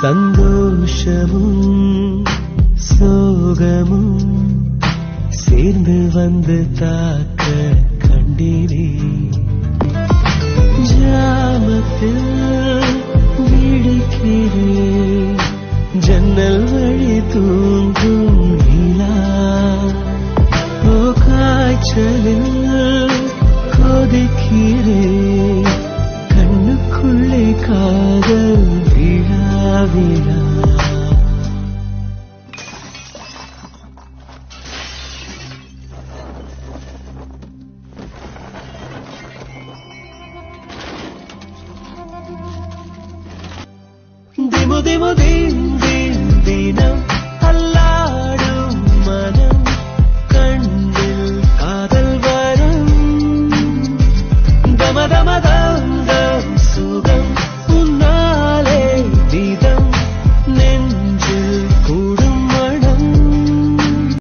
சந்தோஷமும் சோகமும் சேர்ந்து வந்து தாக்க கண்டினே ஜாமத்தில் விழிக்கிறேன் ஜன்னல் வழி தூங்கும் நிலா ஓ காய்ச்சலில் கொதிக்கிறேன் கண்ணுக்குள்ளே காதல் விழா விழா demo demo demo